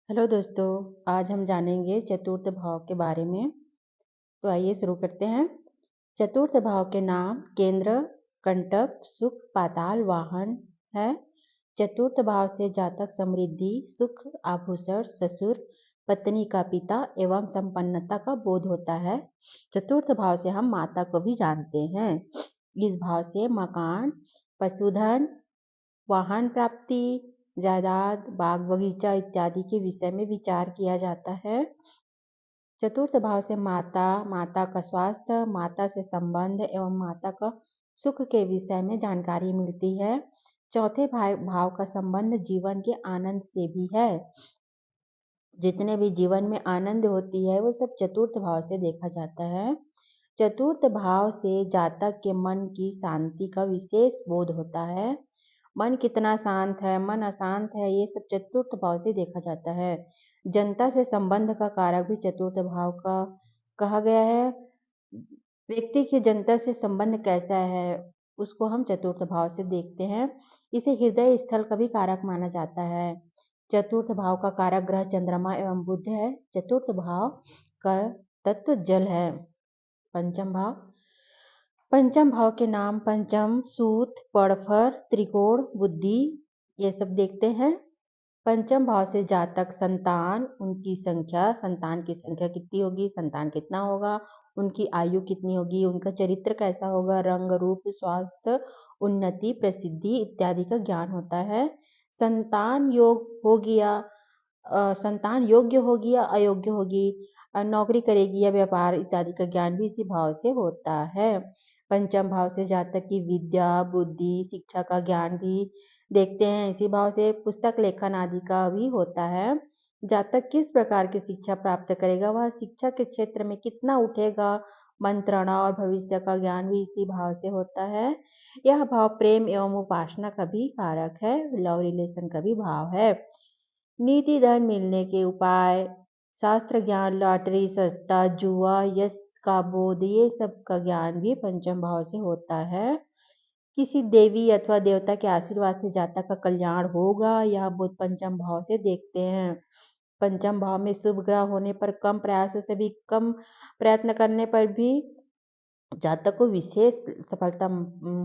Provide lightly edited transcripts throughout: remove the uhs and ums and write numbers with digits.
Hello दोस्तों, आज हम जानेंगे चतुर्थ भाव के बारे में। तो आइए शुरू करते हैं। चतुर्थ भाव के नाम केंद्र, कंटक, सुख, पाताल, वाहन है। चतुर्थ भाव से जातक समृद्धि, सुख, आभूषण, ससुर, पत्नी का पिता एवं संपन्नता का बोध होता है। चतुर्थ भाव से हम माता को भी जानते हैं। इस भाव से मकान, पशुधन, वाहन प्राप्ति, जायदाद, बाग बगीचा इत्यादि के विषय में विचार किया जाता है। चतुर्थ भाव से माता, माता का स्वास्थ्य, माता से संबंध एवं माता का सुख के विषय में जानकारी मिलती है। चौथे भाव का संबंध जीवन के आनंद से भी है। जितने भी जीवन में आनंद होती है वो सब चतुर्थ भाव से देखा जाता है। चतुर्थ भाव से जातक के मन की शांति का विशेष बोध होता है। मन कितना शांत है, मन अशांत है, ये सब चतुर्थ भाव से देखा जाता है। जनता से संबंध का कारक भी चतुर्थ भाव का कहा गया है। व्यक्ति के जनता से संबंध कैसा है उसको हम चतुर्थ भाव से देखते हैं। इसे हृदय स्थल का भी कारक माना जाता है। चतुर्थ भाव का कारक ग्रह चंद्रमा एवं बुध है। चतुर्थ भाव का तत्व जल है। पंचम भाव के नाम पंचम, सूत, पड़फर, त्रिकोण, बुद्धि ये सब देखते हैं। पंचम भाव से जातक संतान, उनकी संख्या, संतान की संख्या कितनी होगी, संतान कितना होगा, उनकी आयु कितनी होगी, उनका चरित्र कैसा होगा, रंग रूप, स्वास्थ्य, उन्नति, प्रसिद्धि इत्यादि का ज्ञान होता है। संतान योग्य होगी या अयोग्य होगी, नौकरी करेगी या व्यापार इत्यादि का ज्ञान भी इसी भाव से होता है। पंचम भाव से जातक की विद्या, बुद्धि, शिक्षा का ज्ञान भी देखते हैं। इसी भाव से पुस्तक लेखन आदि का भी होता है। जातक किस प्रकार की शिक्षा प्राप्त करेगा, वह शिक्षा के क्षेत्र में कितना उठेगा, मंत्रणा और भविष्य का ज्ञान भी इसी भाव से होता है। यह भाव प्रेम एवं उपासना का भी कारक है, लव रिलेशन का भी भाव है। नीति धन मिलने के उपाय, शास्त्र ज्ञान, लॉटरी, सट्टा, जुआ, यश का बोध, ये सब का ज्ञान भी पंचम भाव से होता है। किसी देवी अथवा देवता के आशीर्वाद से जातक का कल्याण होगा, यह बोध पंचम भाव से देखते हैं। पंचम भाव में शुभ ग्रह होने पर कम प्रयासों से भी, कम प्रयत्न करने पर भी जातक को विशेष सफलता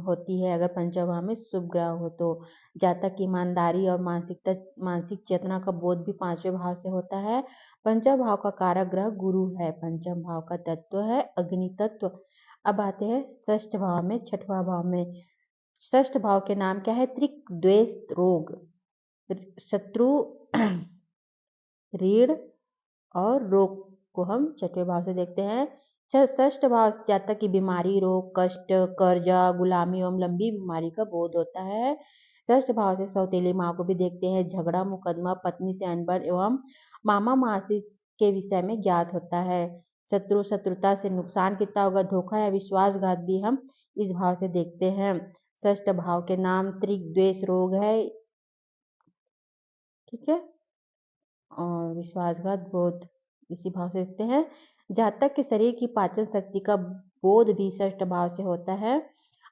होती है। अगर पंचम भाव में शुभ ग्रह हो तो जातक की ईमानदारी और मानसिक चेतना का बोध भी पांचवें भाव से होता है। पंचम भाव का कारक ग्रह गुरु है। पंचम भाव का तत्व है अग्नि तत्व। अब आते हैं षष्ठ भाव में, छठवां भाव में। षष्ठ भाव के नाम क्या है, त्रिक, द्वेष, रोग, शत्रु, रीढ़ और रोग को हम छठवें भाव से देखते हैं। षष्ठ भाव से जातक की बीमारी, रोग, कष्ट, कर्जा, गुलामी एवं लंबी बीमारी का बोध होता है। षष्ठ भाव से सौतेली माँ को भी देखते हैं। झगड़ा, मुकदमा, पत्नी से अनबन एवं मामा मासी के विषय में ज्ञात होता है। शत्रुता से नुकसान कितना होगा, धोखा या विश्वासघात भी हम इस भाव से देखते हैं। षष्ठ भाव के नाम त्रिक, द्वेष, रोग है, ठीक है, और विश्वासघात, बोध इसी भाव से देखते हैं। जातक के शरीर की पाचन शक्ति का बोध भी षष्ठ भाव से होता है।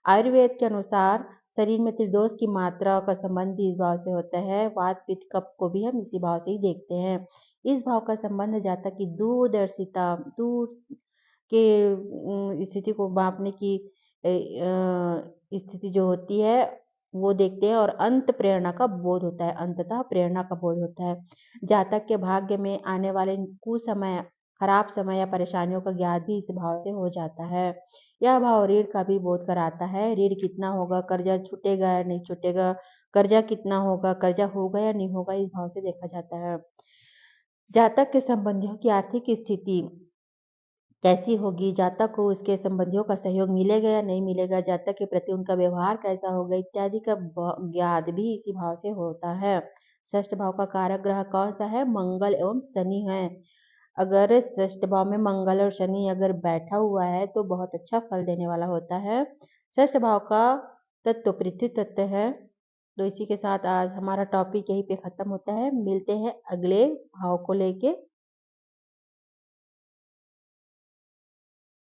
आयुर्वेद के अनुसार शरीर में त्रिदोष की मात्रा का संबंध भी इस भाव से होता है। वात, पित्त, कफ को भी हम इसी भाव से ही देखते हैं। इस भाव का संबंध जातक की दूरदर्शिता, दूर के स्थिति को मापने की स्थिति जो होती है वो देखते हैं, और अंत प्रेरणा का बोध होता है, अंततः प्रेरणा का बोध होता है। जातक के भाग्य में आने वाले कुसमय, खराब समय या परेशानियों का ज्ञान भी इस भाव से हो जाता है। यह भाव ऋण का भी बोध कराता है। ऋण कितना होगा, कर्जा छूटेगा या नहीं छूटेगा, कर्जा कितना होगा, कर्जा होगा या नहीं होगा, इस भाव से देखा जाता है। जातक के संबंधियों की आर्थिक स्थिति कैसी होगी, जातक को उसके संबंधियों का सहयोग मिलेगा या नहीं मिलेगा, जातक के प्रति उनका व्यवहार कैसा होगा इत्यादि का ज्ञात भी इसी भाव से होता है। षष्ठ भाव का कारक ग्रह कौन सा है, मंगल एवं शनि है। अगर षष्ठ भाव में मंगल और शनि अगर बैठा हुआ है तो बहुत अच्छा फल देने वाला होता है। षष्ठ भाव का तत्व पृथ्वी तत्व है। तो इसी के साथ आज हमारा टॉपिक यहीं पे खत्म होता है। मिलते हैं अगले भाव को लेके।